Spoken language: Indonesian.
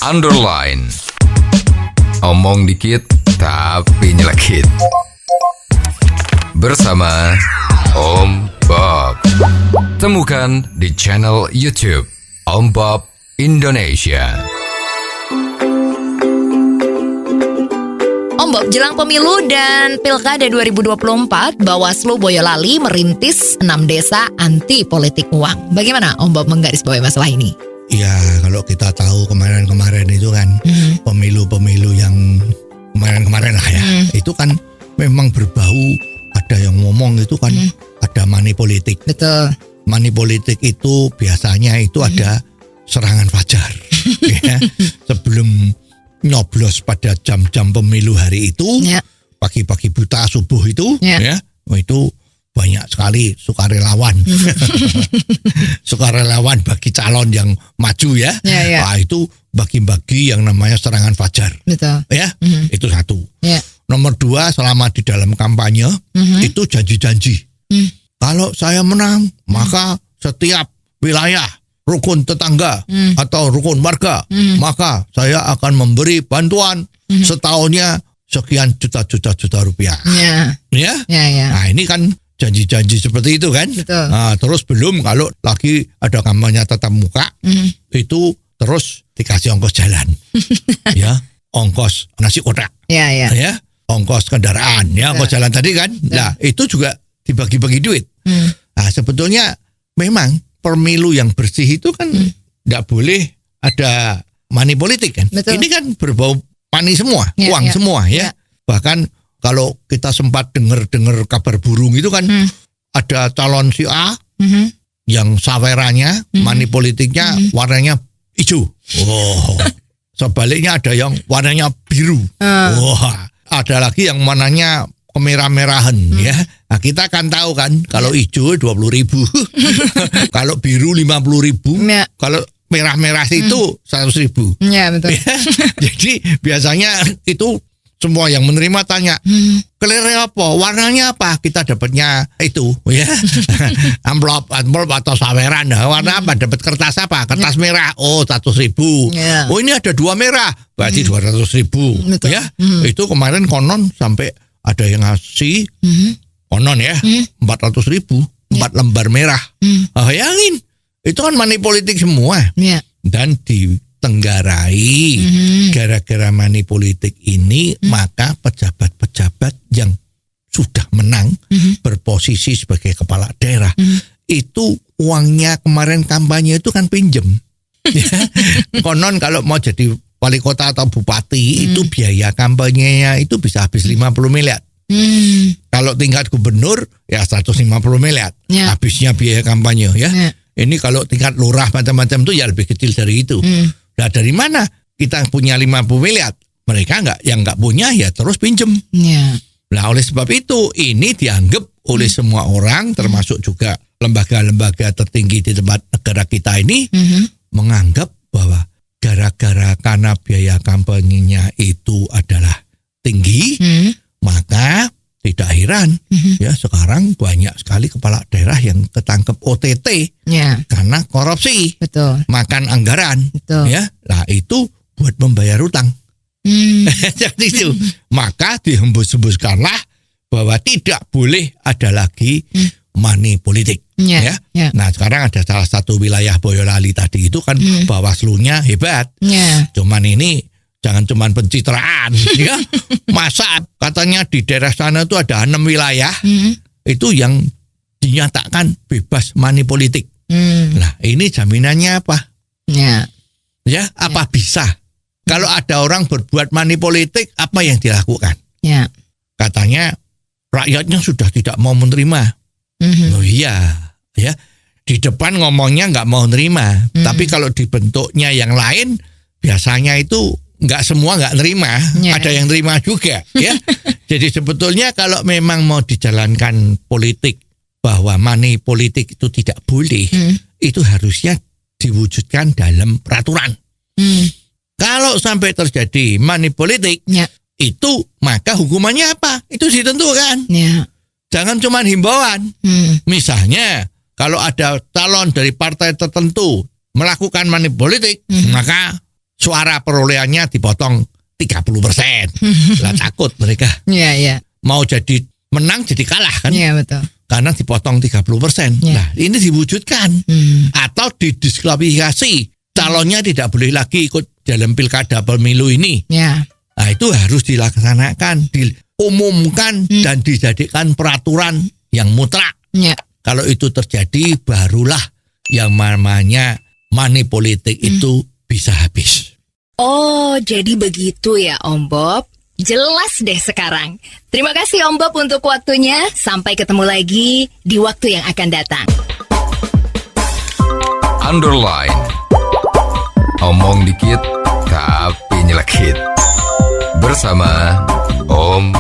underline. Omong dikit tapi nyelekit. Bersama Om Bob. Temukan di channel YouTube Om Bob Indonesia. Om Bob, jelang pemilu dan Pilkada 2024, Bawaslu Boyolali merintis 6 desa anti politik uang. Bagaimana Om Bob menggarisbawahi masalah ini? Ya, kalau kita tahu kemarin-kemarin itu kan pemilu-pemilu yang kemarin-kemarin lah ya, itu kan memang berbau, ada yang ngomong itu kan ada money politik. Betul. Money politik itu biasanya itu ada serangan fajar. Ya, sebelum nyoblos pada jam-jam pemilu hari itu, pagi-pagi buta subuh itu, itu banyak sekali sukarelawan, sukarelawan bagi calon yang maju ya. Nah, itu bagi-bagi yang namanya serangan fajar. Betul. Ya, itu satu. Ya. Nomor 2, selama di dalam kampanye itu janji-janji. Kalau saya menang, maka setiap wilayah rukun tetangga atau rukun warga, maka saya akan memberi bantuan setahunnya sekian juta rupiah. Ya. Nah, ini kan janji-janji seperti itu kan. Nah, terus belum kalau lagi ada kampanye tatap muka, itu terus dikasih ongkos jalan. Ya, ongkos nasi kotak. Ya, ongkos kendaraan, ya, ongkos jalan tadi kan. Nah, itu juga dibagi-bagi duit. Nah, sebetulnya memang pemilu yang bersih itu kan nggak boleh ada money politik kan. Betul. Ini kan berbau money semua, uang semua ya. Bahkan kalau kita sempat dengar kabar burung itu kan ada calon si A yang sawerannya money politiknya warnanya hijau. Sebaliknya ada yang warnanya biru. Ada lagi yang warnanya kemerah-merahan ya. Nah, kita kan tahu kan kalau hijau 20.000, kalau biru 50.000, kalau merah-merah itu 100.000. Ya, betul. Ya, jadi biasanya itu semua yang menerima tanya, kelernya apa, warnanya apa, kita dapatnya itu ya. amplop atau saweran, warna apa, dapat kertas apa, kertas merah, 100.000. Oh, ini ada 2 merah, berarti 200.000 ya. Itu kemarin konon sampai ada yang ngasih konon ya 400.000 4 lembar merah. Bayangin, itu kan money politik semua. Dan ditenggarai gara-gara money politik ini, maka pejabat-pejabat yang sudah menang berposisi sebagai kepala daerah itu uangnya kemarin kampanye itu kan pinjem. Konon kalau mau jadi wali kota atau bupati itu biaya kampanyenya itu bisa habis 50 miliar. Kalau tingkat gubernur ya 150 miliar habisnya biaya kampanye ya. Ini kalau tingkat lurah macam-macam itu ya lebih kecil dari itu. Nah, dari mana kita punya 50 miliar? Mereka nggak punya ya terus pinjem. Nah, oleh sebab itu ini dianggap oleh semua orang termasuk juga lembaga-lembaga tertinggi di tempat negara kita ini menganggap bahwa gara-gara karena biaya kampanyenya itu adalah tinggi, maka tidak heran ya sekarang banyak sekali kepala daerah yang ketangkep OTT karena korupsi, makan anggaran, ya. Nah, itu buat membayar utang. Jadi itu, maka dihembus-hembuskanlah bahwa tidak boleh ada lagi money politik. Nah, sekarang ada salah satu wilayah Boyolali tadi itu kan Bawaslunya hebat. Cuman ini jangan cuman pencitraan ya. Masa katanya di daerah sana itu ada 6 wilayah itu yang dinyatakan bebas money politik. Nah, ini jaminannya apa? Ya, apa bisa? Kalau ada orang berbuat money politik, apa yang dilakukan? Katanya rakyatnya sudah tidak mau menerima. Oh iya, ya. Di depan ngomongnya nggak mau nerima, tapi kalau dibentuknya yang lain, biasanya itu nggak semua nggak nerima, ada yang nerima juga, ya. Jadi sebetulnya kalau memang mau dijalankan politik bahwa money politik itu tidak boleh, itu harusnya diwujudkan dalam peraturan. Kalau sampai terjadi money politik, itu maka hukumannya apa? Itu ditentukan. Jangan cuma himbauan. Misalnya kalau ada calon dari partai tertentu melakukan money politik, maka suara perolehannya dipotong 30%. Lah takut mereka. Iya, iya. Mau jadi menang jadi kalah kan. Iya, betul. Karena dipotong 30%. Ya. Nah, ini diwujudkan. Atau didiskualifikasi. Calonnya tidak boleh lagi ikut dalam pilkada pemilu ini. Ya. Nah, itu harus dilaksanakan, diumumkan dan dijadikan peraturan yang mutlak. Ya. Kalau itu terjadi, barulah yang namanya money politik itu bisa habis. Oh, jadi begitu ya Om Bob. Jelas deh sekarang. Terima kasih Om Bob untuk waktunya. Sampai ketemu lagi di waktu yang akan datang. Underline. Omong dikit tapi nyelekit. Bersama Om